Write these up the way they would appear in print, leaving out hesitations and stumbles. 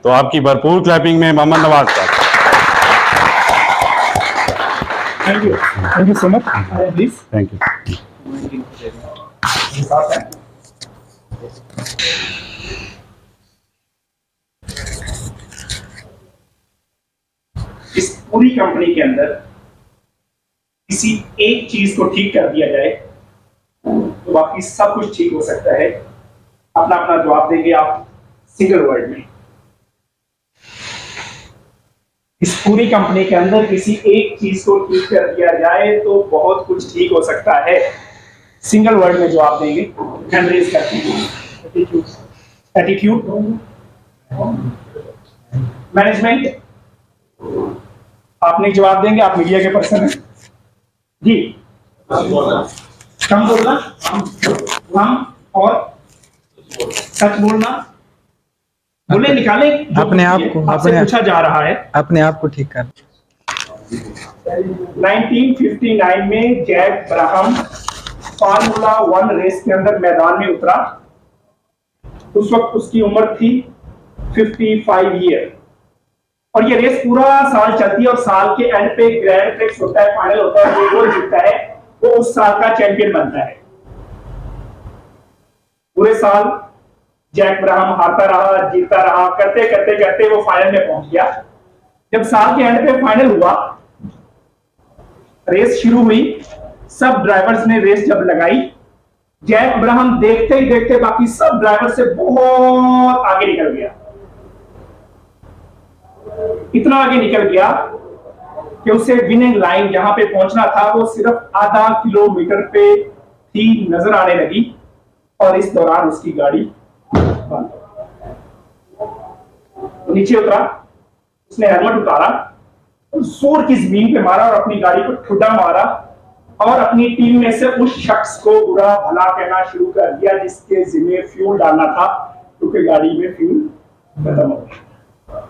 तो आपकी भरपूर क्लैपिंग में मोहम्मद नवाज साहब। Thank you so much please. Thank you. इस पूरी कंपनी के अंदर किसी एक चीज को ठीक कर दिया जाए तो बाकी सब कुछ ठीक हो सकता है। अपना अपना जवाब देंगे आप सिंगल वर्ड में। इस पूरी कंपनी के अंदर किसी एक चीज को ठीक कर दिया जाए तो बहुत कुछ ठीक हो सकता है। सिंगल वर्ड में जवाब देंगे। हैंड रेज करते हैं। Attitude, management. आप नहीं जवाब देंगे, आप मीडिया के पर्सन हैं जी। कम बोलना, हम और सच बोलना। बोले निकाले अपने आप को, आपसे पूछा जा रहा है। अपने आप को ठीक कर। 1959 में जैक ब्राहम फार्मूला 1 रेस के अंदर मैदान में उतरा। उस वक्त उसकी उम्र थी 55 ईयर और ये रेस पूरा साल चलती है और साल के एंड पे ग्रैंड प्रिक्स होता है, फाइनल होता है। जो जीतता है वो उस साल का चैंपियन बनता है। पूरे साल जैक ब्राहम हारता रहा, जीतता रहा, करते करते करते वो फाइनल में पहुंच गया। जब साल के एंड पे फाइनल हुआ, रेस शुरू हुई, सब ड्राइवर्स ने रेस जब लगाई, जैक ब्राहम देखते ही देखते बाकी सब ड्राइवर से बहुत आगे निकल गया। इतना आगे निकल गया कि उसे विनिंग लाइन जहां पे पहुंचना था वो सिर्फ आधा किलोमीटर पे थी नजर आने लगी और इस दौरान उसकी गाड़ी नीचे उतरा। उसने हेलमेट उतारा, जोर की जमीन पे मारा और अपनी गाड़ी को ठुड्डा मारा और अपनी टीम में से उस शख्स को बुरा भला कहना शुरू कर दिया जिसके जिम्मे फ्यूल डालना था, क्योंकि गाड़ी में फ्यूल खत्म हो गया।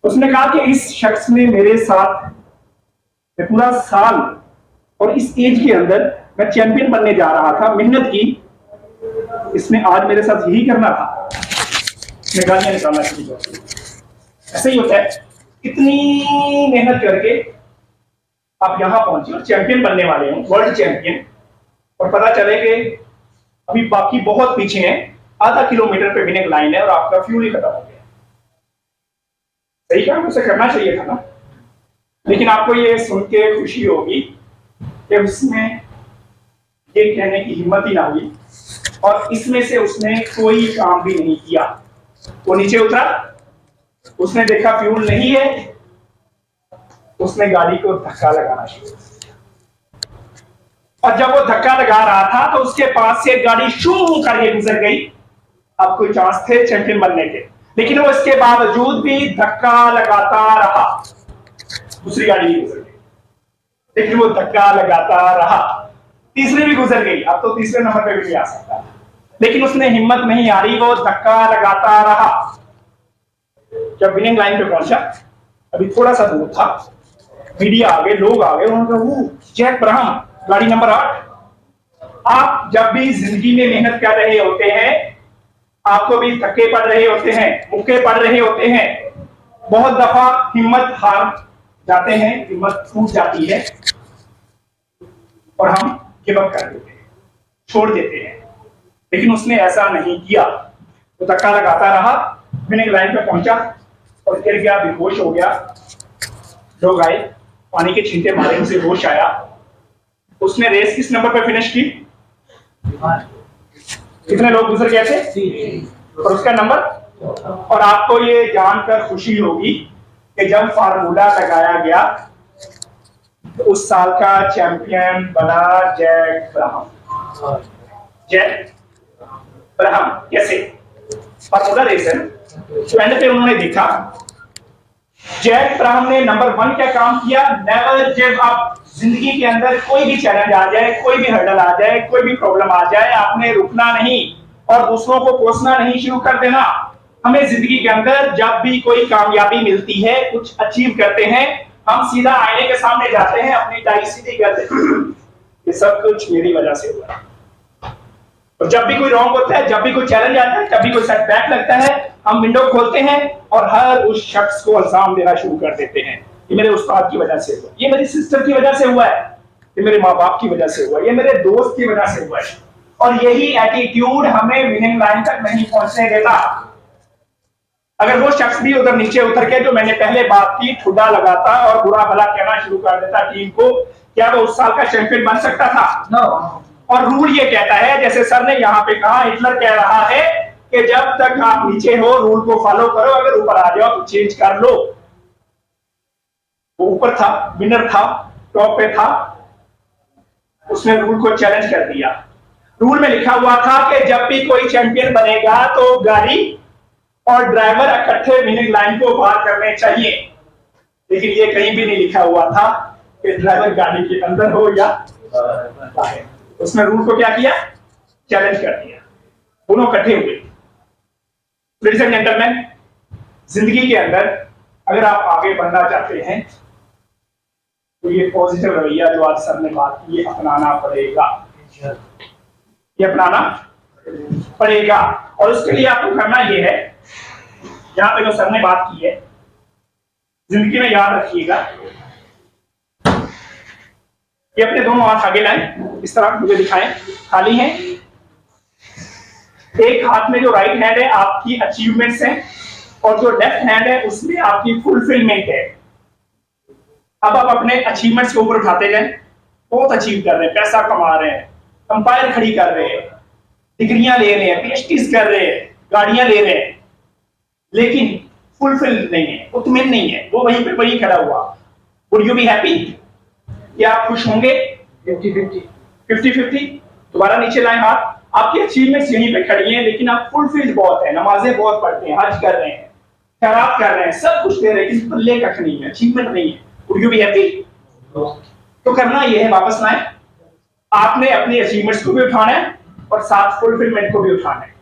उसने कहा कि इस शख्स ने मेरे साथ मैं पूरा साल और इस एज के अंदर मैं चैंपियन बनने जा रहा था, मेहनत की, इसने आज मेरे साथ यही करना था, गालियां निकालना शुरू कर दी। ऐसे ही होता है, इतनी मेहनत करके आप यहां पहुंचे और चैंपियन बनने वाले हो, वर्ल्ड चैंपियन, और पता चले कि अभी बाकी बहुत पीछे हैं, आधा किलोमीटर पे विनिंग लाइन है और आपका फ्यूल ही खत्म हो गया। सही काम उसे करना चाहिए था ना। लेकिन आपको ये सुन के खुशी होगी कि उसमें ये कहने की हिम्मत ही ना हुई और इसमें से उसने कोई काम भी नहीं किया। वो नीचे उतरा, उसने देखा फ्यूल नहीं है, उसने गाड़ी को धक्का लगाना शुरू किया और जब वो धक्का लगा रहा था तो उसके पास से गाड़ी शू करके गुजर गई। अब कोई चांस थे चैंपियन बनने के, लेकिन वो इसके बावजूद भी धक्का लगाता रहा। दूसरी गाड़ी भी गुजर गई, लेकिन वो धक्का लगाता रहा। तीसरी भी गुजर गई, अब तो तीसरे नंबर पे भी नहीं आ सकता, लेकिन उसने हिम्मत नहीं हारी, वो धक्का लगाता रहा। जब विनिंग लाइन पे पहुंचा, अभी थोड़ा सा दूर था, मीडिया आ गए, लोग आ गए, उन्होंने कहा वो जैक ब्राहम गाड़ी नंबर 8। आप जब भी जिंदगी में मेहनत कर रहे होते हैं, आपको भी धक्के पड़ रहे होते हैं, मुक्के पड़ रहे होते हैं, बहुत दफा हिम्मत हार जाते हैं, हिम्मत टूट जाती है और हम गिव अप कर देते हैं, छोड़ देते हैं। लेकिन उसने ऐसा नहीं किया, वो धक्का लगाता रहा, विनिंग लाइन पे पहुंचा और गिर गया, बेहोश हो गया। लोग आए, पानी के छींटे मारे, उसे होश आया। उसने रेस किस नंबर पे फिनिश की? कितने लोग गुजर गए थे और उसका नंबर? और आपको ये जानकर खुशी होगी कि जब फार्मूला लगाया गया तो उस साल का चैंपियन बना जैक ब्राहम। जैक ब्राहम कैसे? फार्मूला रेस है, एंड पे उन्होंने देखा जैक ब्राहम ने नंबर 1 क्या काम किया? Never give up. जिंदगी के अंदर कोई भी चैलेंज आ जाए, कोई भी हर्डल आ जाए, कोई भी प्रॉब्लम आ जाए, आपने रुकना नहीं और दूसरों को कोसना नहीं शुरू कर देना। हमें जिंदगी के अंदर जब भी कोई कामयाबी मिलती है, कुछ अचीव करते हैं, हम सीधा आईने के सामने जाते हैं, अपनी टाई सीधी करते हैं, ये सब कुछ मेरी वजह से हुआ। और जब भी कोई रॉन्ग होता है, जब भी कोई चैलेंज आता है, जब भी कोई सेटबैक लगता है, हम विंडो खोलते हैं और हर उस शख्स को इल्जाम देना शुरू कर देते हैं। ये मेरे उस्ताद की वजह से हुआ, ये मेरी सिस्टर की वजह से हुआ है, ये मेरे माँ बाप की वजह से हुआ, ये मेरे दोस्त की वजह से हुआ है। और यही एटीट्यूड हमें विनिंग लाइन तक नहीं पहुंचने देता। अगर वो शख्स भी उधर नीचे उतर के, जो मैंने पहले बात की, ठुड्डा लगाता और बुरा भला कहना शुरू कर देता टीम को, क्या वो उस साल का चैंपियन बन सकता था? नो। और रूल ये कहता है, जैसे सर ने यहाँ पे कहा, हिटलर कह रहा है कि जब तक आप नीचे हो रूल को फॉलो करो, अगर ऊपर आ जाओ तो चेंज कर लो। वो ऊपर था, विनर था, टॉप पे था, उसने रूल को चैलेंज कर दिया। रूल में लिखा हुआ था कि जब भी कोई चैंपियन बनेगा तो गाड़ी और ड्राइवर इकट्ठे विनिंग लाइन को पार करने चाहिए, लेकिन ये कहीं भी नहीं लिखा हुआ था कि ड्राइवर गाड़ी के अंदर हो या बाहर। उसने रूल को क्या किया? चैलेंज कर दिया। दोनों इकट्ठे हुए। लेडीज एंड जेंटलमैन, जिंदगी के अंदर अगर आप आगे बढ़ना चाहते हैं तो ये पॉजिटिव रवैया जो आज सर ने बात की, ये अपनाना पड़ेगा। ये अपनाना पड़ेगा। और उसके लिए आपको करना ये है, यहाँ पे जो सर ने बात की है, जिंदगी में याद रखिएगा, ये अपने दोनों हाथ आगे लाएं, इस तरह मुझे दिखाएं, खाली हैं। एक हाथ में जो राइट हैंड है आपकी अचीवमेंट्स हैं, और जो लेफ्ट हैंड है उसमें आपकी फुलफिलमेंट है। अब आप अपने अचीवमेंट्स के ऊपर उठाते जाएं। बहुत अचीव कर रहे हैं, पैसा कमा रहे हैं, कंपायर खड़ी कर रहे हैं, डिग्रियां ले रहे हैं, पीएचडीज कर रहे हैं, गाड़ियां ले रहे हैं, लेकिन फुलफिल नहीं है, मुतमिन नहीं है, वो वहीं पे वहीं खड़ा हुआ। Would you be happy? क्या आप खुश होंगे? 50-50। दोबारा नीचे लाएं हाथ। आपकी अचीवमेंट्स यहीं पे खड़ी हैं, लेकिन आप फुलफिल्ड बहुत है, नमाजें बहुत पढ़ते हैं, हज कर रहे हैं, खैरात कर रहे हैं, सब कुछ दे रहे हैं, लेकिन पल्ले कख नहीं है, अचीवमेंट नहीं है। Would you be happy? तो करना ये है, वापस लाएं। आपने अपनी अचीवमेंट्स को भी उठाना है और साथ फुलफिलमेंट को भी उठाना है,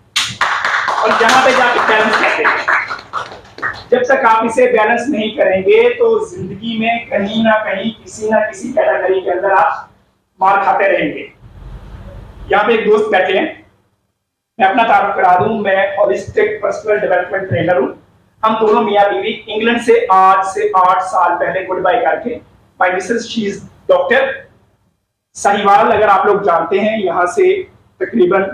और जहां पे जाके बैलेंस करते हैं। जब तक आप इसे बैलेंस नहीं करेंगे तो जिंदगी में कहीं ना कहीं किसी ना किसी कैटेगरी के अंदर आप मार खाते रहेंगे। यहाँ पे एक दोस्त बैठे हैं, मैं अपना तारुफ करा दूं, मैं होलिस्टिक पर्सनल डेवलपमेंट ट्रेनर हूं। हम दोनों मियां बीवी इंग्लैंड से आज से 8 साल पहले गुड बाय करके, my Mrs she is doctor. Sahiwal अगर आप लोग जानते हैं, यहाँ से तकरीबन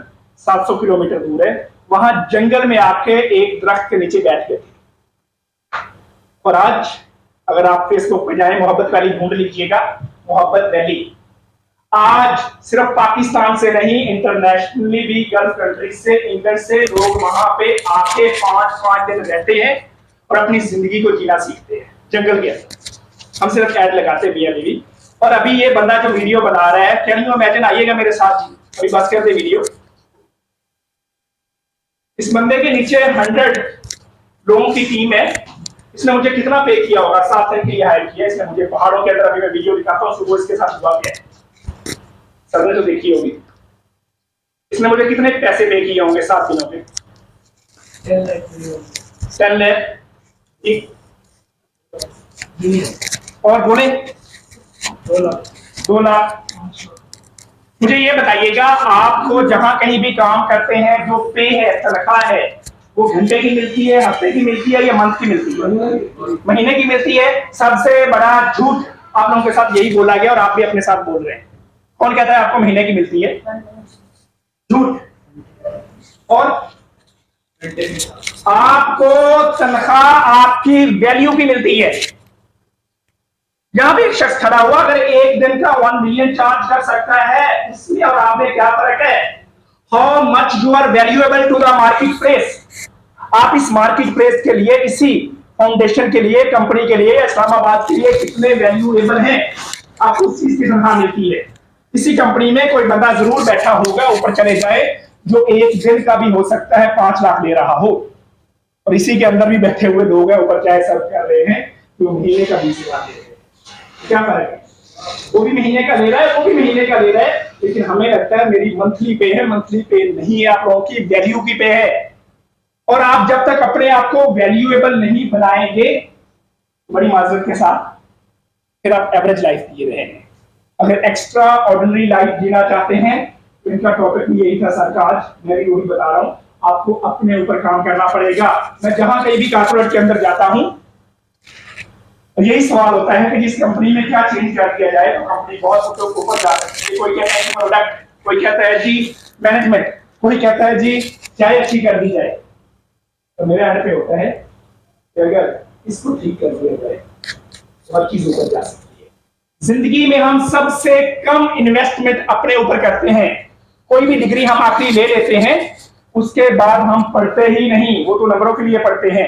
700 किलोमीटर दूर है, वहां जंगल में आके एक दरख्त के नीचे बैठ गए थे। और आज अगर आप फेसबुक पे जाएं, मोहब्बत वैली ढूंढ लीजिएगा, मोहब्बत वैली आज सिर्फ पाकिस्तान से नहीं, इंटरनेशनली भी गल्फ कंट्री से, इंग्लैंड से लोग वहां पे आके 5-5 दिन रहते हैं और अपनी जिंदगी को जीना सीखते हैं जंगल के अंदर। हम सिर्फ ऐड लगाते मियां बीवी। और अभी ये बंदा जो वीडियो बना रहा है, कैन यू इमेजिन, आइएगा मेरे साथ जी, अभी बस कर दे वीडियो। इस बंदे के नीचे 100 लोगों की टीम है। इसने मुझे कितना पे किया होगा? 7 दिन के लिए हायर किया इसने मुझे पहाड़ों के अंदर। अभी मैं वीडियो दिखाता हूँ, सुबह इसके साथ हुआ क्या है, सबने तो देखी होगी। इसने मुझे कितने पैसे पे किए होंगे 7 दिनों पे? 10 लाख। और बोले 2 लाख। मुझे ये बताइएगा, आपको जहां कहीं भी काम करते हैं, जो पे है, तनख्वाह है, वो घंटे की मिलती है, हफ्ते की मिलती है, या मंथ की मिलती है? महीने की मिलती है। सबसे बड़ा झूठ आप लोगों के साथ यही बोला गया और आप भी अपने साथ बोल रहे हैं। कौन कहता है आपको महीने की मिलती है? झूठ। और आपको तनख्वाह आपकी वैल्यू की मिलती है। यहां भी एक शख्स खड़ा हुआ, अगर एक दिन का 1 मिलियन चार्ज कर सकता है, इसमें और आप में क्या फर्क है? How much you are valuable to the market place. आप इस मार्केट प्लेस के लिए, इसी फाउंडेशन के लिए, कंपनी के लिए, इस्लामाबाद के लिए कितने वैल्यूएबल हैं? आपको उस चीज की तनख्वाह मिलती है। इसी कंपनी में कोई बंदा जरूर बैठा होगा, ऊपर चले जाए, जो एक दिन का भी हो सकता है 5 लाख ले रहा हो, और इसी के अंदर भी बैठे हुए लोग हैं, ऊपर चाय सर्व कर रहे हैं, जो महीने का 20 लाख ले रहे हैं। क्या फर्क है? वो भी महीने का ले रहा है, वो भी महीने का ले रहा है, लेकिन हमें लगता है मेरी मंथली पे है। मंथली पे नहीं है, आप लोगों की वैल्यू की पे है। और आप जब तक अपने आप को वैल्यूएबल नहीं बनाएंगे, बड़ी माजरत के साथ, फिर आप एवरेज लाइफ जी रहे हैं। अगर एक्स्ट्रा ऑर्डिनरी लाइफ जीना चाहते हैं तो इनका टॉपिक भी यही था सर का। आज मैं भी वही बता रहा हूँ, आपको अपने ऊपर काम करना पड़ेगा। मैं जहां कहीं भी कॉर्पोरेट के अंदर जाता हूं, यही सवाल होता है कि जिस कंपनी में क्या चेंज कर दिया जाए तो कंपनी बहुत ऊपर जा सकती है। कोई कहता है प्रोडक्ट, कोई कहता है जी मैनेजमेंट, कोई कहता है जी चाय अच्छी कर दी जाए। तो मेरे एंड पे होता है कि अगर इसको ठीक कर दिया जाए तो हर चीज ऊपर जा सकती है। जिंदगी में हम सबसे कम इन्वेस्टमेंट अपने ऊपर करते हैं। कोई भी डिग्री हम आखिरी ले लेते हैं, उसके बाद हम पढ़ते ही नहीं, वो तो नंबरों के लिए पढ़ते हैं।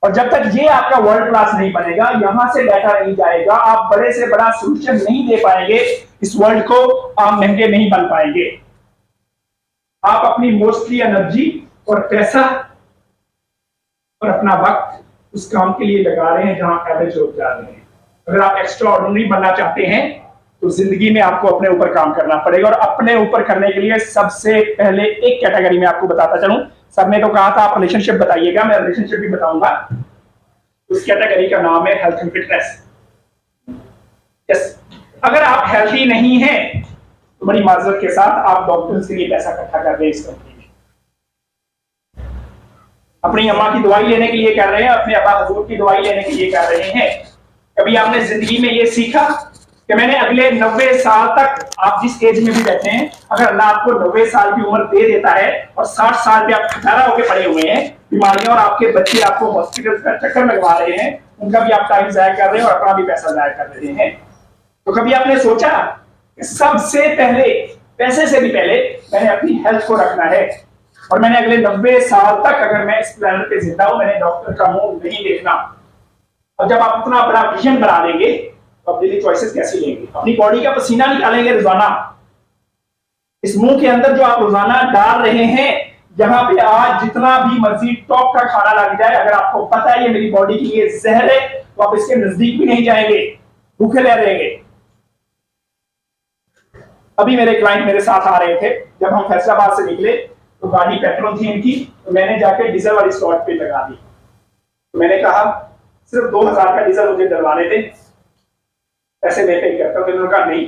और जब तक ये आपका वर्ल्ड क्लास नहीं बनेगा, यहां से डाटा नहीं जाएगा, आप बड़े से बड़ा सोल्यूशन नहीं दे पाएंगे इस वर्ल्ड को, आप महंगे नहीं बन पाएंगे। आप अपनी मोस्टली एनर्जी और पैसा और अपना वक्त उस काम के लिए लगा रहे हैं जहां एवरेज लोग जा रहे हैं। अगर आप एक्स्ट्रा ऑर्डिनरी बनना चाहते हैं तो जिंदगी में आपको अपने ऊपर काम करना पड़ेगा। और अपने ऊपर करने के लिए सबसे पहले एक कैटेगरी में आपको बताता चलूं। सर ने तो कहा था आप रिलेशनशिप बताइएगा, मैं रिलेशनशिप भी बताऊंगा। उस कैटेगरी का नाम है हेल्थ एंड फिटनेस। यस, अगर आप हेल्थी नहीं हैं तो बड़ी माजरत के साथ आप डॉक्टर्स के लिए पैसा इकट्ठा कर रहे हैं इस कंपनी में। अपनी अम्मा की दवाई लेने के लिए कर रहे हैं, अपने अब्बा हजूर की दवाई लेने के लिए कर रहे हैं। कभी आपने जिंदगी में ये सीखा कि मैंने अगले 90 साल तक, आप जिस एज में भी बैठे हैं, अगर अल्लाह आपको 90 साल की उम्र दे देता है और 60 साल पे आप खटारा होकर पड़े हुए हैं, बीमारियां, और आपके बच्चे आपको हॉस्पिटल का चक्कर लगवा रहे हैं, उनका भी आप टाइम जाया कर रहे हैं और अपना भी पैसा जाया कर रहे हैं, तो कभी आपने सोचा कि सबसे पहले, पैसे से भी पहले मैंने अपनी हेल्थ को रखना है और मैंने अगले 90 साल तक, अगर मैं इस प्लेनेट पे जिंदा हूं, मैंने डॉक्टर का मुंह नहीं देखना। और जब आप इतना बड़ा विजन बना लेंगे तो आप डेली चॉइसेस कैसे लेंगे? अपनी बॉडी का पसीना निकालेंगे रोजाना। इस मुंह के अंदर जो आप रोजाना डाल रहे हैं, जहां पे आज जितना भी मर्जी टॉप का खाना लग जाए, अगर आपको पता है ये मेरी बॉडी के लिए जहर है, तो आप इसके नजदीक भी नहीं जाएंगे, भूखे रह रहेंगे। अभी मेरे क्लाइंट मेरे साथ आ रहे थे, जब हम फैसलाबाद से निकले तो गाड़ी पेट्रोल थी इनकी, तो मैंने जाके डीजल वाली स्लॉट पे लगा दी। तो मैंने कहा सिर्फ 2000 का डीजल मुझे डलवाने थे, पैसे मैं पे करता हूं। उन्होंने कहा नहीं,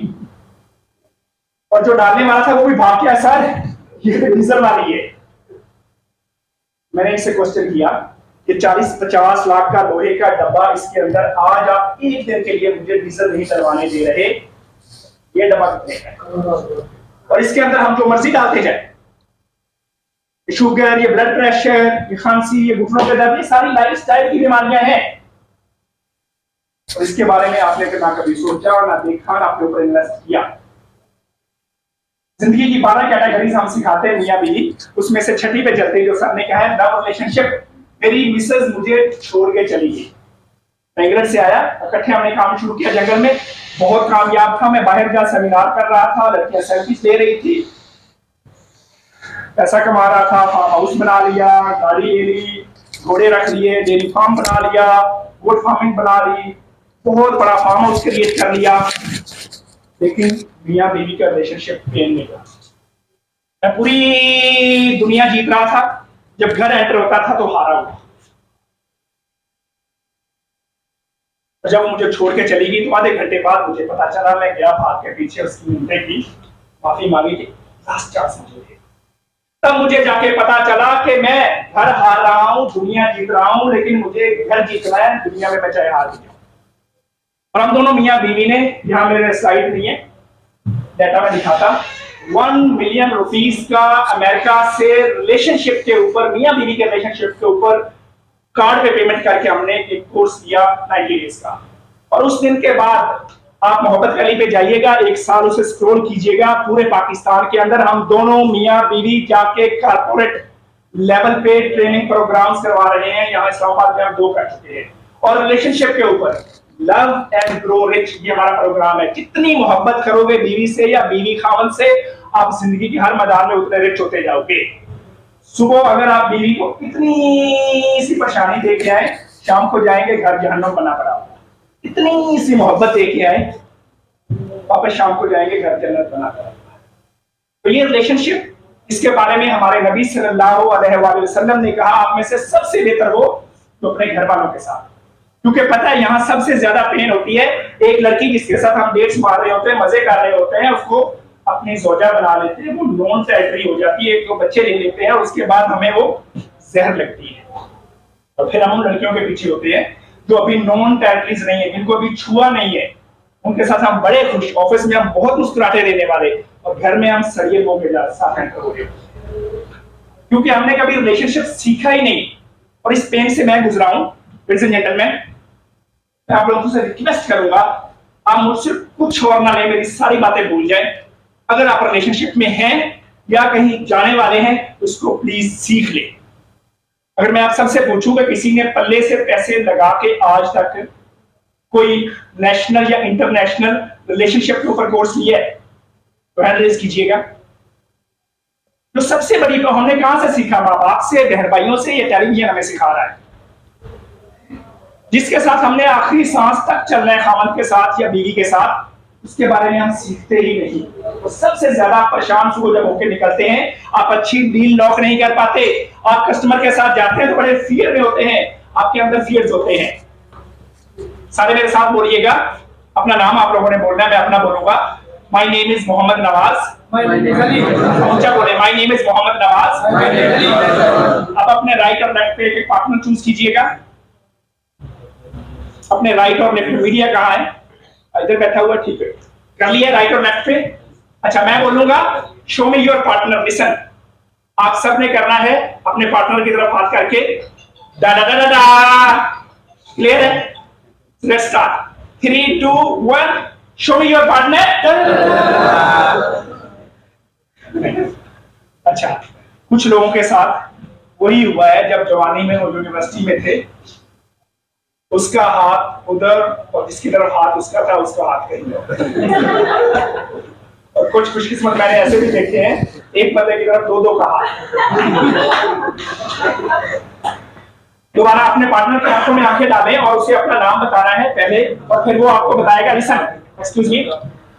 और जो डालने वाला था वो भी भाग गया, सर ये डीजल वाली है। मैंने इनसे क्वेश्चन किया कि 40-50 लाख का लोहे का डब्बा, इसके अंदर आज आप एक दिन के लिए मुझे डीजल नहीं डलवाने दे रहे, ये डब्बा कितने का? और इसके अंदर हम जो मर्जी डालते जाए, शुगर, ये ब्लड प्रेशर, ये खांसी, ये घुटनों का दर्द, ये सारी लाइफस्टाइल की बीमारियां हैं। और इसके बारे में आपने ना कभी सोचा और ना देखा, ना अपने ऊपर इन्वेस्ट किया। जिंदगी की 12 कैटेगरीज हम सिखाते हैं मियां बीवी, उसमें से छठी पे चलते जो सर ने कहा है लव रिलेशनशिप। मेरी मिसेज मुझे छोड़ के चली गई, मैं इंग्लैंड से आया, इकट्ठे हमने काम शुरू किया जंगल में, बहुत कामयाब था। मैं बाहर जा सेमिनार कर रहा था, लड़कियां सेल्फीज ले रही थी, पैसा कमा रहा था, फार्म हाउस बना लिया, गाड़ी ले ली, घोड़े रख लिए, डेयरी फार्म बना लिया, गोट फार्मिंग बना ली, बहुत बड़ा फार्म हाउस क्रिएट कर लिया। लेकिन मियां बीवी का रिलेशनशिप पेन में था। मैं पूरी दुनिया जीत रहा था, जब घर एंटर होता था तो हारा हुआ। जब मुझे छोड़ के चली गई तो आधे घंटे बाद मुझे पता चला, मैं गया भाग के पीछे उसकी मिलने की, माफी मांगी थी, लास्ट चांस मुझे। तब मुझे जाके पता चला कि मैं घर हार रहा हूं, दुनिया जीत रहा हूं, लेकिन मुझे घर जीतना है, दुनिया में मैं चाहे हार जाऊं। और हम दोनों मियां बीवी ने, यहां मेरे स्लाइड नहीं है, डाटा में दिखाता, 1 मिलियन रुपीस का अमेरिका से रिलेशनशिप के ऊपर, मियां बीवी के रिलेशनशिप के ऊपर कार्ड पे पेमेंट करके हमने एक कोर्स किया 90 डेज का। और उस दिन के बाद आप मोहब्बत गली पे जाइएगा, एक साल उसे स्क्रॉल कीजिएगा, पूरे पाकिस्तान के अंदर हम दोनों मियां बीवी जाके कारपोरेट लेवल पे ट्रेनिंग प्रोग्राम्स करवा रहे हैं। यहाँ इस्लामाबाद में हम 2 कर चुके हैं। और रिलेशनशिप के ऊपर लव एंड ग्रो रिच, ये हमारा प्रोग्राम है। जितनी मोहब्बत करोगे बीवी से या बीवी खामन से, आप जिंदगी के हर मैदान में उतने रिच होते जाओगे। सुबह अगर आप बीवी को इतनी सी परेशानी दे के आए, शाम को जाएंगे घर जहन्नम बना पड़ा होगा। इतनी सी मोहब्बत दे के आए, वापस शाम को जाएंगे घर जन्नत बना पड़ा होगा। तो ये रिलेशनशिप, इसके बारे में हमारे नबी सल्लल्लाहु अलैहि वसल्लम ने कहा, आप में से सबसे बेहतर हो तो अपने घर वालों के साथ। क्योंकि पता है यहां सबसे ज्यादा पेन होती है एक लड़की जिसके साथ हम डेट्स मार रहे होते हैं, मजे कर रहे होते हैं, उसको अपनी जोजा बना लेते हैं, वो नॉन टेरिटरी हो जाती है, एक तो बच्चे ले लेते हैं और उसके बाद हमें वो जहर लगती है, और फिर हम उन लड़कियों के पीछे होते हैं जो अभी नॉन टेरिटरीज नहीं है, जिनको अभी छुआ नहीं है, उनके साथ हम बड़े खुश, ऑफिस में हम बहुत मुस्कुराते रहने वाले, और घर में हम सड़िए लोग साथ एंटर हो गए, क्योंकि हमने कभी रिलेशनशिप सीखा ही नहीं। और इस पेन से मैं गुजरा हूं। लेडीज एंड जेंटलमैन, मैं आप लोगों से रिक्वेस्ट करूंगा, आप मुझसे कुछ और ना ले, मेरी सारी बातें भूल जाए। अगर आप रिलेशनशिप में हैं या कहीं जाने वाले हैं, उसको प्लीज सीख ले। अगर मैं आप सबसे पूछूंगा किसी ने पल्ले से पैसे लगा के आज तक कोई नेशनल या इंटरनेशनल रिलेशनशिप के ऊपर कोर्स लिया है, तो हैंड रेज कीजिएगा। जो सबसे बड़ी तो हमने कहां से सीखा, माँ बाप से, बहन भाइयों से, या टेलीविजन हमें सिखा रहा है। जिसके साथ हमने आखिरी सांस तक चलना है, खामद के साथ या बीवी के साथ, उसके बारे में हम सीखते ही नहीं। तो सबसे ज्यादा परेशान सुबह जब होकर निकलते हैं, आप अच्छी डील लॉक नहीं कर पाते, आप कस्टमर के साथ जाते हैं तो बड़े फियर में होते हैं, आपके अंदर फियर्स होते हैं। सारे मेरे साथ बोलिएगा, अपना नाम आप लोगों ने बोलना है, मैं अपना बोलूंगा। My name is Mohammad Nawaz. ऊंचा बोले, my name is Mohammad Nawaz. अब अपने राइट और लेफ्ट पे एक पार्टनर चूज कीजिएगा। अपने राइट और लेफ्ट मीडिया कहाँ है? इधर बैठा हुआ, ठीक है, कर लिया राइट और लेफ्ट पे। अच्छा, मैं बोलूंगा show me your partner, listen. आप सब ने करना है अपने पार्टनर की तरफ हाथ करके, डा डा डा डा। क्लियर है? Let's start. 3 2 1, show me your partner. अच्छा, कुछ लोगों के साथ वही हुआ है, जब जवानी में वो यूनिवर्सिटी में थे, उसका हाथ उधर और जिसकी तरफ हाथ उसका था, उसका हाथ कहीं और कुछ खुशकिस्मत मैंने ऐसे भी देखे हैं, एक बंदे की तरफ दो का हाथ। दोबारा अपने पार्टनर के हाथों में आंखें डालें और उसे अपना नाम बताना है पहले, और फिर वो आपको बताएगा। लिसन, एक्सक्यूज मी,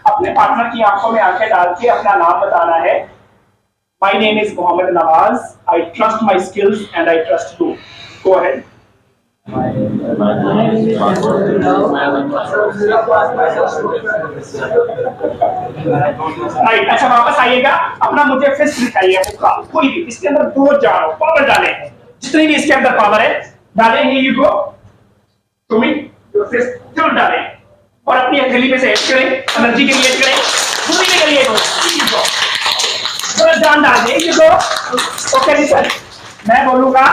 अपने पार्टनर की आंखों में आंखें डाल के अपना नाम बताना है। My name is Mohammad Nawaz, I trust my skills and I trust you. Go ahead. Right, अच्छा वापस आइएगा, अपना मुझे फिस्ट दिखाइए, कोई भी, इसके अंदर दो जाओ, पावर डालें, जितनी भी इसके अंदर पावर है डालें। You go to me, your fist जरूर डालें और अपनी हथेली में से ऐड करें, एनर्जी के लिए करें, पूरी के लिए थोड़ा जान डाल दें। You go. ओके लिसन, मैं बोलूंगा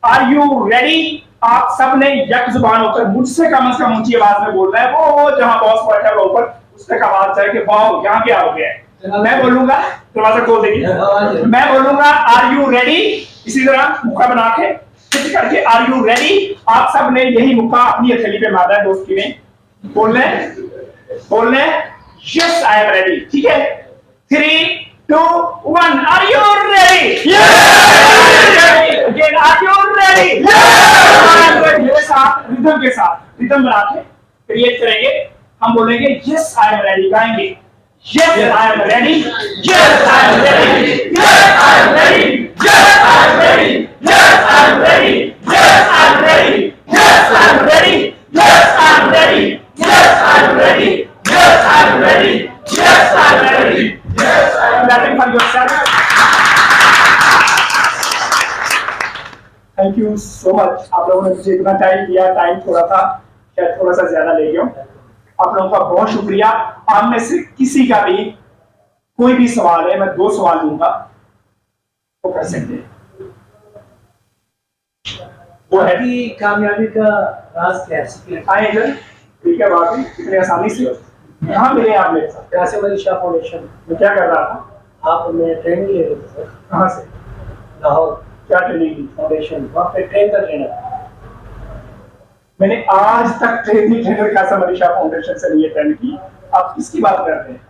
आर यू रेडी? आप सब ने यक जुबान होकर मुझसे कम से कम ऊंची आवाज में बोलना है, वो जहां बॉस बैठा है ऊपर, उससे आवाज जाए कि वाओ यहाँ क्या हो गया। मैं बोलूंगा, दरवाजा खोल देगी, मैं बोलूंगा आर यू रेडी? इसी तरह मुक्का बना के फिट करके आर यू रेडी? आप सब ने यही मुक्का अपनी हथेली पे मारना है दोस्त की ने, बोलने यस आई एम रेडी। ठीक है, 3 2 1, are you ready? Are you ready? मेरे साथ रिदम के साथ रिदम बना के क्रिएट करेंगे, हम बोलेंगे यस आई एम रेडी, गाएंगे yes I am ready, yes I am ready, yes I am ready, yes I am ready, yes I am ready, yes I am ready, yes I am ready, yes I am ready, yes I am ready, yes I am ready, yes I am ready, yes I am ready for yourself. Thank you so much. आप लोगों ने मुझे इतना time दिया, time थोड़ा था, शायद थोड़ा सा ज्यादा ले गया। आप लोगों का बहुत शुक्रिया। आप में से किसी का भी कोई भी सवाल है, मैं 2 सवाल लूंगा, वो कर सकते हैं। वो है कि कामयाबी का राज क्या है? आए इधर, ठीक है, बात इतनी आसानी से कहाँ मिले आप मेरे साथ? कासिम अली शाह फाउंडेशन मैं क्या कर रहा था? आप मैं ट्रेनिंग ले रहे थे सर, कहाँ से? लाहौर क्या ट्रेनिंग की? फाउंडेशन, वहाँ पे ट्रेन का ट्रेनर। मैंने आज तक ट्रेनर कासिम अली शाह फाउंडेशन से नहीं ट्रेन की। आप किसकी बात कर रहे हैं?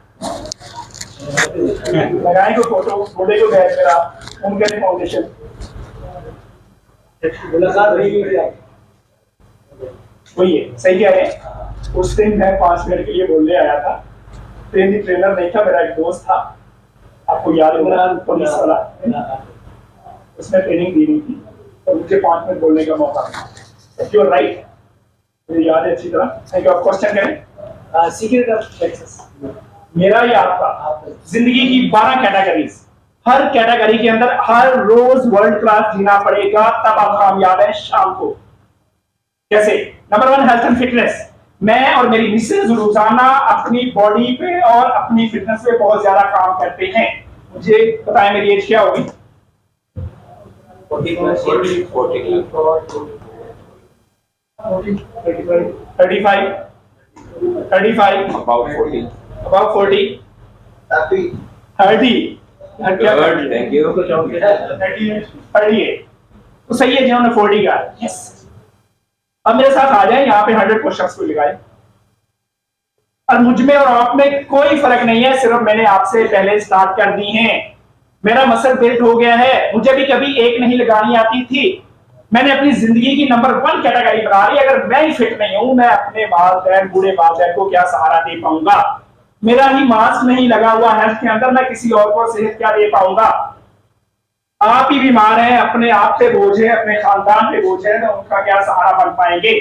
लगाए को फोटो, बोले को गए मेरा उनके फाउंडेशन मुलाकात हुई थी आप? वही है, सही कह रहे हैं। उस दिन मैं 5 मिनट के लिए बोलने आया था, ट्रेनर नहीं था, मेरा एक दोस्त था, आपको याद होगा, पुलिस वाला, उसने ट्रेनिंग दी नहीं थी और मुझे 5 मिनट बोलने का मौका मिला। यू आर राइट, मुझे याद है अच्छी तरह। Thank you. आप क्वेश्चन करें। Secret of success. मेरा या आपका? जिंदगी की 12 कैटेगरीज, हर कैटेगरी के अंदर हर रोज वर्ल्ड क्लास जीना पड़ेगा, तब आप कामयाब हैं शाम को। कैसे? Number 1 health and fitness. मैं और मेरी मिसेज रोजाना अपनी बॉडी पे और अपनी फिटनेस पे बहुत ज्यादा काम करते हैं। मुझे बताएं मेरी एज क्या होगी? 35 About 40. about 40 30 Thank you. 38 तो सही है जिन्होंने 40 का। यस, अब मेरे साथ आ जाए, यहाँ पे 100 पुशअप्स को लगाए। और मुझ में और आप में कोई फर्क नहीं है, सिर्फ मैंने आपसे पहले स्टार्ट कर दी हैं। मेरा मसल बिल्ड हो गया है, मुझे भी कभी एक नहीं लगानी आती थी। मैंने अपनी जिंदगी की नंबर 1 कैटेगरी बना ली। अगर मैं ही फिट नहीं हूं, मैं अपने वालिदैन, बूढ़े वालिदैन को क्या सहारा दे पाऊंगा? मेरा ही मास्क नहीं लगा हुआ हेल्थ के अंदर, मैं किसी और को सेहत क्या दे पाऊंगा? आप ही बीमार हैं, अपने आप पे बोझ है, अपने खानदान पे बोझ है, तो उनका क्या सहारा बन पाएंगे?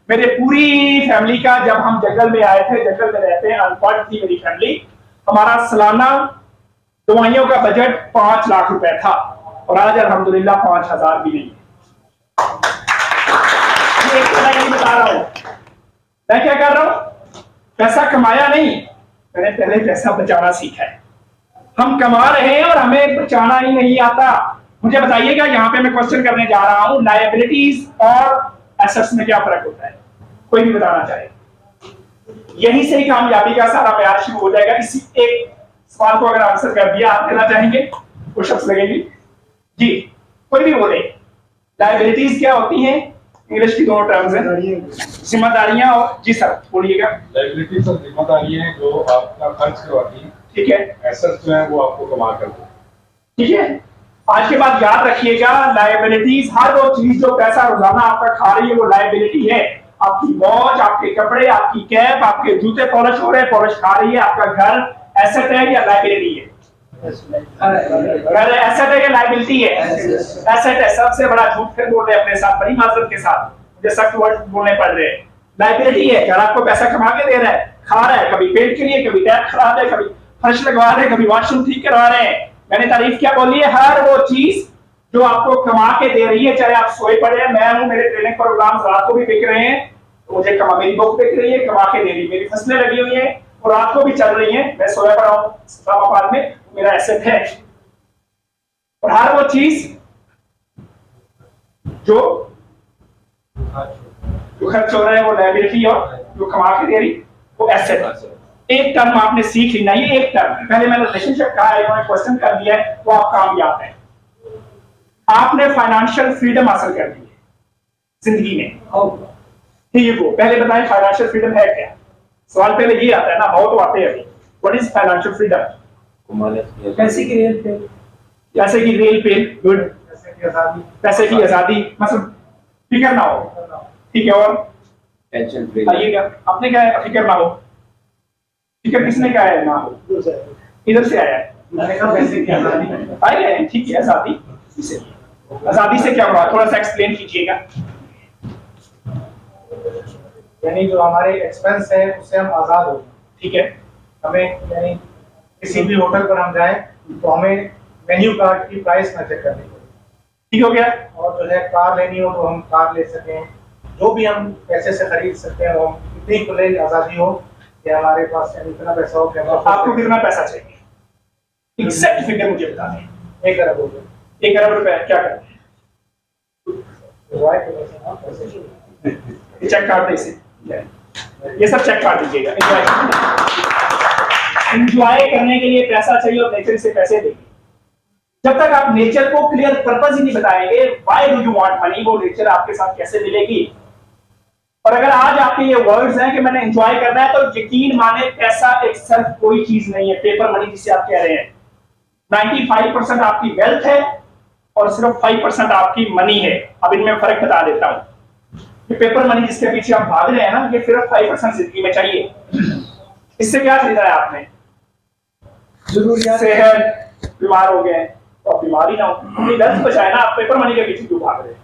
मेरे पूरी फैमिली का, जब हम जंगल में आए थे, जंगल में रहते हैं, अनपढ़ थी मेरी फैमिली, हमारा सालाना दवाइयों का बजट 5 लाख रुपए था, और आज अल्हम्दुलिल्लाह 5,000 भी नहीं है। मैं बता रहा हूं, मैं क्या कर रहा हूं? पैसा कमाया नहीं, मैंने पहले पैसा बचाना सीखा है। हम कमा रहे हैं और हमें बचाना ही नहीं आता। मुझे बताइएगा, यहाँ पे मैं क्वेश्चन करने जा रहा हूं, लायबिलिटीज और एसेट्स में क्या फर्क होता है? कोई भी बताना चाहे? यहीं से ही कामयाबी का सारा प्यार शुरू हो जाएगा। इसी एक सवाल को अगर आंसर कर दिया, आप देना चाहेंगे? पुशअप्स लगेंगी जी, कोई भी बोले। लायबिलिटीज क्या होती हैं? इंग्लिश की दोनों टर्म्स हैं, जिम्मेदारियां और, जी सर बोलिएगा। लायबिलिटी सर जिम्मेदारी है जो आपका खर्च करवाती है, ठीक है। एसेट्स जो है वो आपको कमा कर दो, ठीक है। आज के बाद याद रखिएगा, लायबिलिटीज हर वो चीज जो पैसा रोजाना आपका खा रही है, वो लायबिलिटी है। आपकी वॉच, आपके कपड़े, आपकी कैप, आपके जूते पॉलिश हो रहे हैं, पॉलिश खा रही है, आपका घर एसेट है या लायबिलिटी है? घर एसेट है या लायबिलिटी है? एसेट है। सबसे बड़ा झूठ फिर बोल रहे हैं अपने साथ, बड़ी माजरत के साथ, मुझे सख्त वर्ड बोलने पड़ रहे हैं। लायबिलिटी है, घर आपको पैसा कमा के दे रहा है, खा रहा है, कभी पेट के लिए, कभी टैप खराब है, कभी फर्श लगवा रहे हैं, कभी वॉशरूम ठीक करवा रहे हैं। मैंने तारीफ क्या बोली है? हर वो चीज जो आपको कमा के दे रही है, चाहे आप सोए पड़े हैं, मैं हूं, मेरे ट्रेनिंग प्रोग्राम रात को भी बिक रहे हैं, तो मुझे कमा, मेरी बुक बिक रही है, कमा के दे रही है, मेरी फसलें लगी हुई हैं और रात को भी चल रही हैं, मैं सोया पड़ा हूं इस्लामाबाद में, मेरा एसेट है। और हर वो चीज जो खर्च हो रहा है वो लायबिलिटी, और जो कमा के दे रही वो एसेट है। एक टर्म आपने सीख लेना, ये एक टर्म। पहले मैंने रिलेशनशिप कहा, इन्होंने क्वेश्चन कर दिया है, तो आप कामयाब हैं। आपने फाइनेंशियल फ्रीडम हासिल कर दी है जिंदगी में। ठीक है, वो पहले बताएं फाइनेंशियल फ्रीडम है क्या? सवाल पहले ये आता है ना, बहुत तो आते हैं अभी। What is financial freedom? पैसे की रेल पे, पैसे की रेल पे, गुड। पैसे की आजादी, पैसे की आजादी, मतलब फिक्र ना हो, ठीक है। और Tension free. आइएगा, आपने क्या है? फिक्र ना हो। फिक्र किसने कहा है ना हो? इधर से आया है, मैंने कहा पैसे की आजादी। आइए, ठीक है। आजादी से, आजादी से क्या हुआ? थोड़ा सा एक्सप्लेन कीजिएगा। यानी जो हमारे एक्सपेंस है उससे हम आजाद हो, ठीक है। हमें यानी किसी भी होटल पर हम जाएं तो हमें मेन्यू कार्ड की प्राइस ना चेक करनी पड़े, ठीक हो गया। और जो है कार लेनी हो तो हम कार ले सकें, जो भी हम पैसे से खरीद सकते हैं वो हम, इतनी खुली आजादी हो कि हमारे पास इतना पैसा हो कि आपको कितना पैसा चाहिए? एग्जैक्ट फिगर मुझे बता दें। 1 अरब हो गया। 1 अरब रुपए क्या करते हैं? चेक काट दे इसे, ये सब चेक काट दीजिएगा। एंजॉय करने के लिए पैसा चाहिए और नेचर से पैसे देंगे। जब तक आप नेचर को क्लियर पर्पस ही नहीं बताएंगे, why do you want money, वो नेचर आपके साथ कैसे मिलेगी? और अगर आज आपके ये वर्ड्स हैं कि मैंने एंजॉय करना है, तो यकीन माने पैसा एक सिर्फ कोई चीज नहीं है, पेपर मनी जिसे आप कह रहे हैं। 95% आपकी वेल्थ है और सिर्फ 5% आपकी मनी है। अब इनमें फर्क बता देता हूं। ये पेपर मनी जिसके पीछे आप भाग रहे हैं ना, ये सिर्फ 5% जिंदगी में चाहिए। इससे क्या खरीदा है आपने? जरूरियात। सेहत, बीमार हो गए तो आप बीमारी ना हो, अपनी वेल्थ बचाए ना, आप पेपर मनी के पीछे क्यों भाग रहे हैं?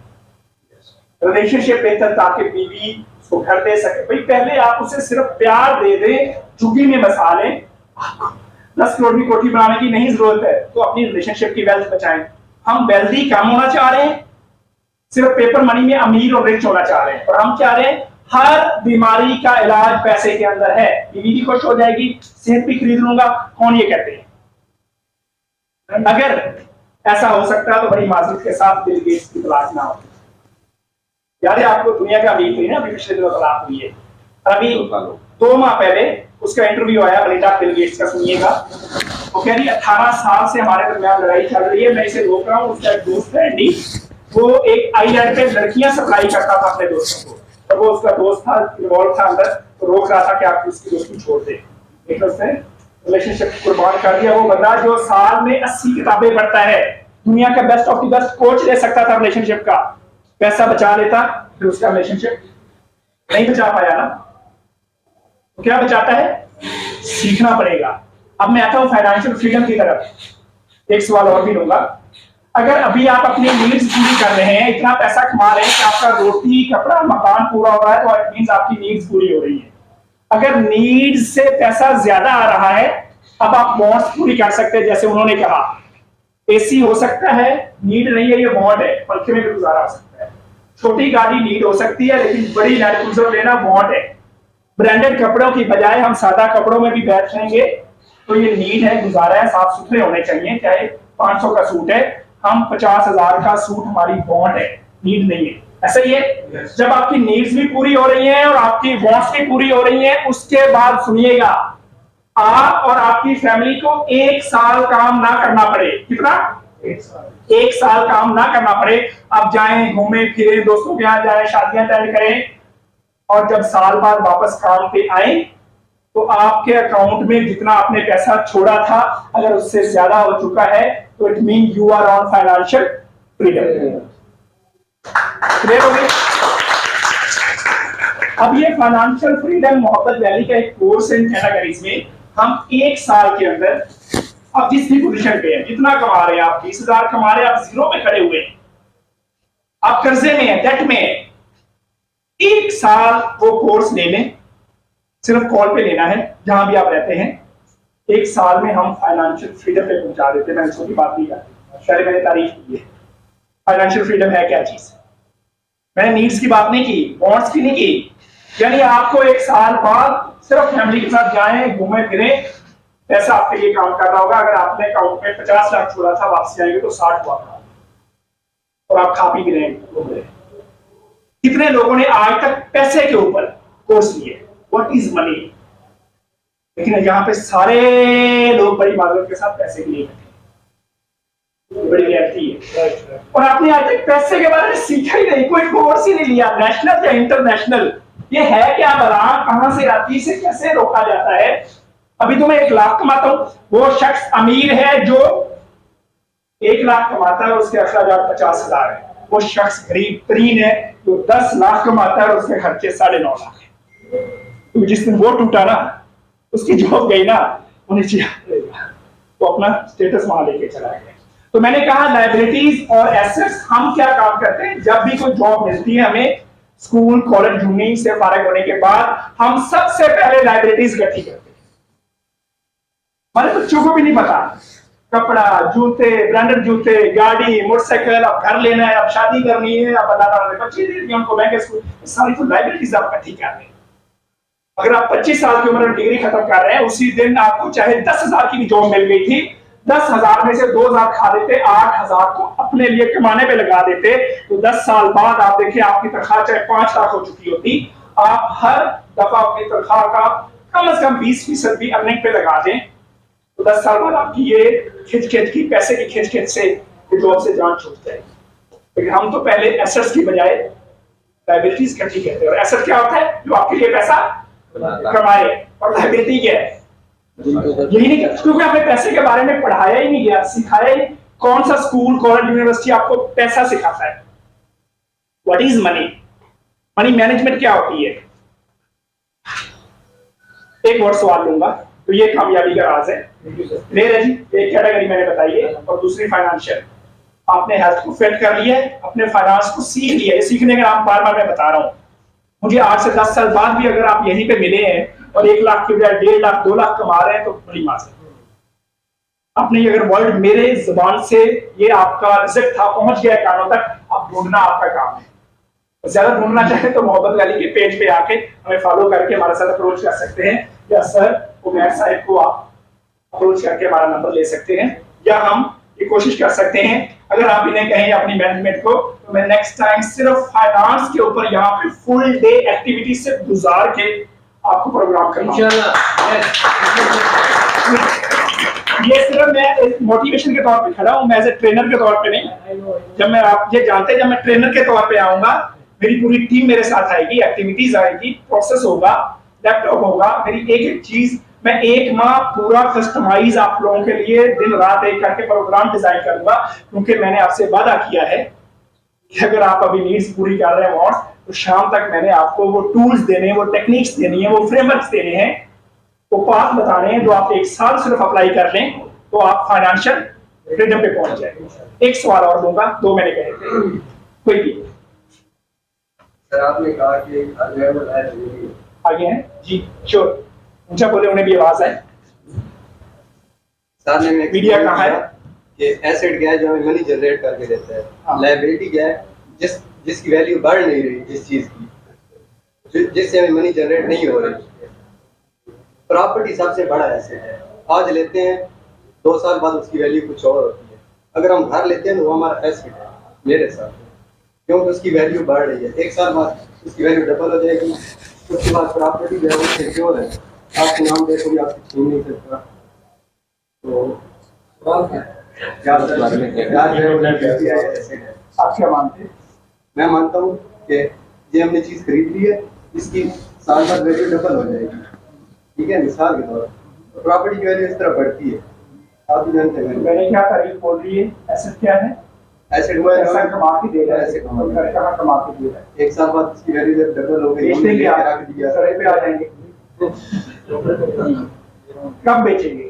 रिलेशनशिप बेहतर ताकि बीवी उसको घर दे सके। भाई पहले आप उसे सिर्फ प्यार दे दें, झुग्गी में बसा लें, 10 करोड़ की कोठी बनाने की नहीं जरूरत है, तो अपनी रिलेशनशिप की वेल्थ बचाएं। हम वेल्थी कम होना चाह रहे हैं, सिर्फ पेपर मनी में अमीर और रिच होना चाह रहे हैं, और हम चाह रहे हैं हर बीमारी का इलाज पैसे के अंदर है। बीवी भी खुश हो जाएगी, सेहत भी खरीद लूंगा, कौन ये कहते हैं? अगर ऐसा हो सकता है तो बड़ी माजूद के साथ बिल गेट्स की तलाश ना हो। याद है आपको, दुनिया का अमीर थी ना, अभी पिछले दिनों तलाक हुई है, अभी 2 माह पहले उसका इंटरव्यू आया बेटा बिल गेट्स का, सुनिएगा। वो कह रही 18 साल से हमारे दरमियान लड़ाई चल रही है, मैं इसे रोक रहा हूँ। उसका एक दोस्त है एंडी, वो एक आईलैंड पे लड़कियां सप्लाई करता था अपने दोस्तों को, और वो उसका दोस्त था, इन्वॉल्व था अंदर, तो रोक रहा था कि आप उसकी दोस्ती छोड़ दे। एक उसने रिलेशनशिप कुर्बान कर दिया। वो बंदा जो साल में 80 किताबें पढ़ता है, दुनिया का best of the best coach ले सकता था रिलेशनशिप का, पैसा बचा लेता, फिर उसका रिलेशनशिप नहीं बचा पाया ना। तो क्या बचाता है? सीखना पड़ेगा। अब मैं आता हूं फाइनेंशियल फ्रीडम की तरफ। एक सवाल और भी लूंगा। अगर अभी आप अपनी नीड्स पूरी कर रहे हैं, इतना पैसा कमा रहे हैं कि आपका रोटी कपड़ा मकान पूरा हो रहा है, तो इट मींस आपकी नीड्स पूरी हो रही है। अगर नीड्स से पैसा ज्यादा आ रहा है, अब आप वांट्स पूरी कर सकते हैं। जैसे उन्होंने कहा एसी हो सकता है, नीड नहीं है, ये वांट है, पंखे में भी गुजारा हो सकता है। छोटी गाड़ी नीड हो सकती है, लेकिन बड़ी लैंड क्रूजर लेना वांट है। ब्रांडेड कपड़ों की बजाय हम सादा कपड़ों में भी बैठ जाएंगे, तो ये नीड है, गुजारा है, साफ सुथरे होने चाहिए। चाहे 500 का सूट है, हम 50,000 का सूट हमारी वांट है, नीड नहीं है। ऐसा ही है। जब आपकी नीड्स भी पूरी हो रही हैं और आपकी वांट्स भी पूरी हो रही हैं, उसके बाद सुनिएगा, आप और आपकी फैमिली को 1 साल काम ना करना पड़े। कितना? 1 साल काम ना करना पड़े। आप जाएं, घूमें फिरें, दोस्तों के यहाँ जाएं, शादियां अटेंड करें, और जब साल बाद वापस काम पे आए तो आपके अकाउंट में जितना आपने पैसा छोड़ा था, अगर उससे ज्यादा हो चुका है, तो it mean you are on financial freedom. Clear हो गई? अब ये फाइनेंशियल फ्रीडम मोहब्बत वैली का एक कोर्स इन कैटेगरीज में हम 1 साल के अंदर, अब जिस भी पोजीशन पे है, जितना कमा रहे हैं आप, 20,000 कमा रहे हैं, आप जीरो पे खड़े हुए हैं, आप कर्जे में है, डेट में है, 1 साल वो कोर्स ले लें। सिर्फ कॉल पे लेना है, जहां भी आप रहते हैं। 1 साल में हम फाइनेंशियल फ्रीडम पे पहुंचा देते हैं। मैं इसकी बात नहीं करती, शायद मैंने तारीफ की है। फाइनेंशियल फ्रीडम है क्या चीज? मैंने नीड्स की बात नहीं की, वांट्स की नहीं की। यानी आपको 1 साल बाद सिर्फ फैमिली के साथ जाएं, घूमें फिरें, पैसा आपके लिए काम कर रहा होगा। अगर आपने अकाउंट में 50 लाख छोड़ा था, वापसी आएंगे तो 60 हुआ था, और आप खा पी भी रहे, घूम रहे। कितने लोगों ने आज तक पैसे के ऊपर कोर्स लिए? What is money? लेकिन यहाँ पे सारे लोग बड़ी माजूद के साथ पैसे के लिए बड़ी रियलिटी है। और आपने आज तक पैसे के बारे में सीखा ही नहीं, कोई कोर्स ही नहीं लिया, नेशनल या इंटरनेशनल। ये है क्या बला, कहां से आती, इसे कैसे रोका जाता है? अभी तो मैं 1 लाख कमाता हूं, वो शख्स अमीर है जो 1 लाख कमाता है, उसके अखराजात 50,000 है। वो शख्स गरीब तरीन है जो 10 लाख कमाता है और उसके खर्चे 9.5 लाख है। तो जिस दिन वो टूटा ना, उसकी जॉब गई ना, वो नीचे तो अपना स्टेटस वहां लेके चला गया। तो मैंने कहा लायबिलिटीज और एसेट्स, हम क्या काम करते हैं? जब भी कोई जॉब मिलती है हमें, स्कूल कॉलेज जूनियर से फारिग होने के बाद, हम सबसे पहले लायबिलिटीज इकट्ठी करते हैं। हमारे बच्चों को भी नहीं पता, कपड़ा, जूते, ब्रांडेड जूते, गाड़ी, मोटरसाइकिल, अब घर लेना है, अब शादी करनी है, अब बच्चे दे दिए उनको महंगे स्कूल, सारी तो लायबिलिटीज आप इकट्ठी कर रहे हैं। अगर आप 25 साल की उम्र में डिग्री खत्म कर रहे हैं, उसी दिन आपको चाहे 10,000 की भी जॉब मिल गई थी, 10,000 में से 2,000 खा लेते, 8,000 को अपने लिए कमाने पे लगा देते, तो 10 साल बाद आप देखिए आपकी तनख्वाह चाहे 5 लाख हो चुकी होती, आप हर दफा अपनी तनख्वाह का कम से कम 20% भी अर्निंग पे लगा दें, तो 10 साल बाद आपकी ये खिंच की पैसे की खिंच से जॉब से जान छूट जाएगी। लेकिन हम तो पहले एसेट्स की बजाय लायबिलिटीज इकट्ठी करते हैं। और एसेट क्या होता है? जो आपके लिए पैसा कमाए। और लायबिलिटी क्या है? यही नहीं, क्योंकि आपने पैसे के बारे में पढ़ाया ही नहीं गया, सिखाया ही। कौन सा स्कूल कॉलेज यूनिवर्सिटी आपको पैसा सिखाता है? What is money? Money management क्या होती है? एक और सवाल लूंगा, तो ये कामयाबी का राज है। मेरे जी एक कैटेगरी मैंने बताई है, और दूसरी फाइनेंशियल। आपने हेल्थ को फिट कर लिया है, अपने फाइनेंस को सीख लिया है। सीखने का नाम बार बार मैं बता रहा हूं। मुझे आज से 10 साल बाद भी अगर आप यहीं पे मिले हैं, और 1 लाख के बजाय 1.5 लाख 2 लाख कमा रहे हैं तो बड़ी बात है। आपने ये अगर वर्ड मेरे जुबान से ये आपका रिजल्ट था पहुंच गया कानों तक, अब ढूंढना आपका काम है। तो ज्यादा ढूंढना चाहे तो मोहब्बत वाली के पेज पे आके हमें फॉलो करके हमारे साथ अप्रोच कर सकते हैं, या सर उमैर साहब को आप अप्रोच करके हमारा नंबर ले सकते हैं, या हम ये कोशिश कर सकते हैं अगर आप इन्हें कहें अपनी मैनेजमेंट को तो मैं नेक्स्ट टाइम सिर्फ फाइनेंस के ऊपर यहाँ पे फुल डे एक्टिविटी से गुजार के आपको प्रोग्राम करूंगा। ये सिर्फ मैं एक मोटिवेशन के तौर पे खड़ा हूँ, मैं एज ए ट्रेनर के तौर पे नहीं। जब मैं आप ये जानते हैं जब मैं ट्रेनर के तौर पे आऊंगा, मेरी पूरी टीम मेरे साथ आएगी, एक्टिविटीज आएगी, प्रोसेस होगा, लैपटॉप होगा, मेरी एक एक चीज मैं 1 माह पूरा कस्टमाइज आप लोगों के लिए दिन रात एक करके प्रोग्राम डिजाइन करूंगा, क्योंकि मैंने आपसे वादा किया है कि अगर आप अभी नीड्स पूरी कर रहे हो तो शाम तक मैंने आपको वो टूल्स देने हैं, वो टेक्निक्स देनी है, वो फ्रेमवर्क्स देने हैं, वो पाथ बताने हैं जो आप 1 साल सिर्फ अप्लाई कर लें तो आप फाइनेंशियल फ्रीडम पे पहुंच जाएंगे। एक सवाल और दूंगा, 2 मैंने कहे थे, कोई भी सर आपने कहा कि आगे हैं जी, श्योर ऊंचा बोले, उन्हें भी आवाज आए। सर ने मीडिया कहाँ है? कि एसेट क्या है जो हमें मनी जनरेट करके देता है, हाँ। लायबिलिटी क्या है जिसकी वैल्यू बढ़ नहीं रही, जिस चीज की जिससे हमें मनी जनरेट नहीं हो रही। प्रॉपर्टी सबसे बड़ा एसेट है, आज लेते हैं 2 साल बाद उसकी वैल्यू कुछ और होती है। अगर हम घर लेते हैं तो वो हमारा एसेट है मेरे साथ, क्योंकि उसकी वैल्यू बढ़ रही है, 1 साल बाद उसकी वैल्यू डबल हो जाएगी। उसके बाद प्रॉपर्टी जो है वो सिक्योर है, आपके नाम पे कोई आपसे छीन नहीं सकता। तो क्या आप क्या मानते हैं? मैं मानता हूँ कि ये हमने चीज खरीद ली है, इसकी साल बाद वैल्यू डबल हो जाएगी, ठीक है। मिसाल के तौर पर प्रॉपर्टी की वैल्यू इस तरह बढ़ती है, आप भी जानते हैं। मैंने क्या तारीफ बोल रही है, एसेट क्या है? एसेट हुआ पैसा कमा के दे रहा है, ऐसे कमा घर कहाँ कमा के दे रहा है? 1 साल बाद इसकी वैल्यू जब डबल हो गई, बेच देंगे आप, रख दिया, सड़े पे आ जाएंगे। कब बेचेंगे?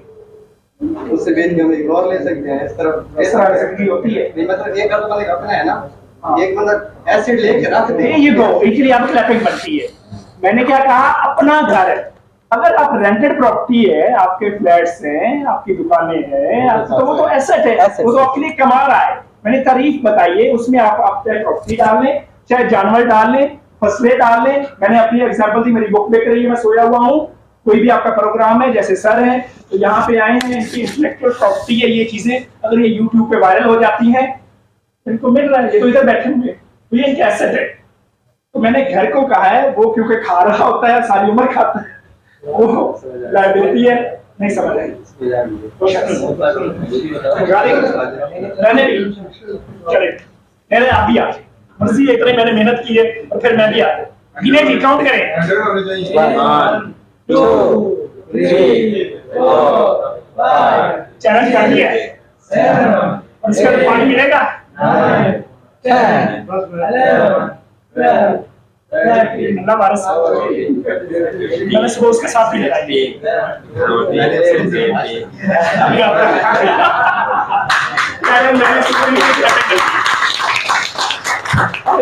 उससे बेच के हम एक और ले सकते हैं। इस तरह एसेट होती है। नहीं, मतलब एक आदमी का अपना है ना, हाँ। एक बंदा एसेट लेके रख दे, ये दो इसीलिए आप क्लैपिंग बनती है। मैंने क्या कहा, अपना घर है। अगर आप रेंटेड प्रॉपर्टी है, आपके फ्लैट्स हैं, आपकी दुकानें हैं, तो वो तो एसेट है, वो तो आपके लिए कमा रहा है। मैंने तारीफ बताई है, उसमें आप चाहे प्रॉपर्टी डाल लें, चाहे जानवर डाल लें, फसलें डाल लें। मैंने अपनी एग्जांपल दी, मेरी बुक देख रही है, मैं सोया हुआ हूँ, कोई भी आपका प्रोग्राम है, जैसे सर है तो यहाँ पे आए हैं, इनकी इंटेलेक्चुअल प्रॉपर्टी है, ये चीजें अगर ये यूट्यूब पे वायरल हो जाती हैं, इनको मिल रहा है, ये तो इधर बैठे हुए, तो ये इनका एसेट है। तो मैंने घर को कहा है, वो क्योंकि खा रहा होता है, सारी उम्र खाता है, वो लायबिलिटी है, नहीं समझ आई। चले मेरे आप भी आ जाए, मर्जी इतने मैंने मेहनत की है, और फिर मैं भी आ जाए, गिने काउंट करें। 1 2 3 4 5 चैलेंज कर दिया है, और इसका तो पानी मिलेगा। 9 10 11 12 मैंने सुबह उसके साथ भी लगाई।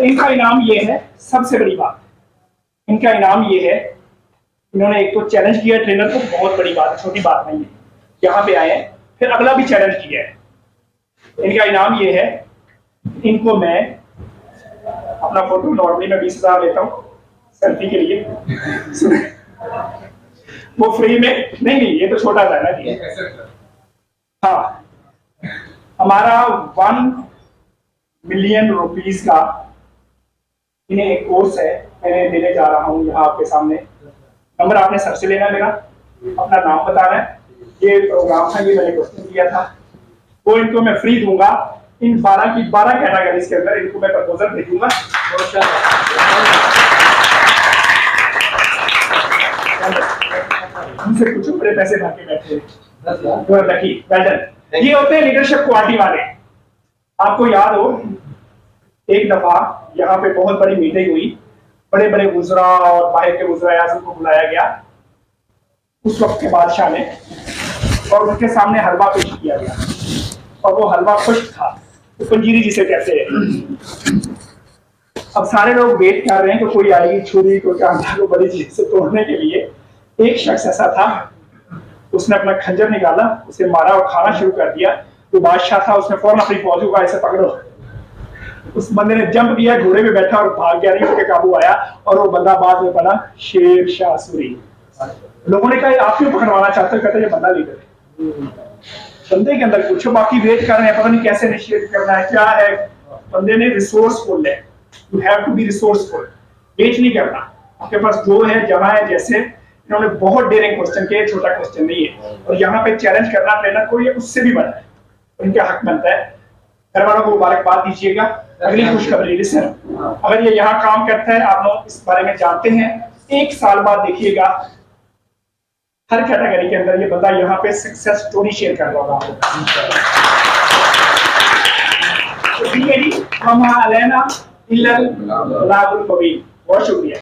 इनका इनाम ये है, सबसे बड़ी बात इनका इनाम ये है, इन्होंने एक तो चैलेंज किया ट्रेनर को, बहुत बड़ी बात है, छोटी बात नहीं है, यहाँ पे आए हैं, फिर अगला भी चैलेंज किया है। इनका इनाम ये है, इनको मैं अपना फोटो नॉर्मली मैं 20,000 लेता हूँ सेल्फी के लिए, वो फ्री में नहीं, ये तो छोटा सा है ना। हाँ, हमारा 1 मिलियन रुपीस का इन्हें एक कोर्स है, मैं देने जा रहा हूँ यहाँ आपके सामने। नंबर आपने सर से लेना, मेरा अपना नाम बताना है, ये प्रोग्राम था, ये मैंने क्वेश्चन दिया था, वो इनको मैं फ्री दूंगा। इन 12 कैटेगरीज के अंदर इनको मैं प्रपोजल भेजूंगा। उनसे पूछो, बड़े पैसे भर के बैठे हैं। ये होते हैं लीडरशिप क्वालिटी वाले। आपको याद हो, एक दफा यहाँ पे बहुत बड़ी मीटिंग हुई, बड़े बड़े गुजरा और बाहर के गुजरा आजम को बुलाया गया उस वक्त के बादशाह ने, और उनके सामने हलवा पेश किया गया, और वो हलवा खुश्क था, तो पंजीरी जिसे कहते हैं। अब सारे लोग वेट कर रहे हैं कि कोई आएगी छुरी, कोई कांटा को बड़ी चीज से तोड़ने के लिए, एक शख्स ऐसा था, उसने अपना खंजर निकाला, उसे मारा और खाना शुरू कर दिया। तो बादशाह था, उसने फौरन अपनी फौजों का ऐसे पकड़ो। उस बंदे ने जंप किया, घोड़े पे बैठा और भाग गया, नहीं उसके काबू आया और वो बंदा बाद में बना शेर शाह सूरी। लोगों ने कहा आप क्यों पकड़वाना चाहते हो? कहते ये बंदा लीडर है। बंदे के अंदर पूछो, बाकी वेट कर रहे हैं, पता नहीं कैसे इनिशिएट करना है, क्या है। बंदे ने रिसोर्सफुल है, you have to be resourceful, wait नहीं करना, आपके पास जो है जहां है। जैसे इन्होंने बहुत डेयरिंग क्वेश्चन किए, छोटा क्वेश्चन नहीं है, और यहाँ पे चैलेंज करना ट्रेनर को ये उससे भी बड़ा है, इनका हक बनता है। घर वालों को मुबारकबाद दीजिएगा। अगली खुशखबरी लिसन, अगर ये यहाँ काम करता है, आप लोग इस बारे में जानते हैं, 1 साल बाद देखिएगा हर कैटेगरी के अंदर ये बंदा यहाँ पे सक्सेस स्टोरी शेयर कर रहा होगा। बहुत शुक्रिया।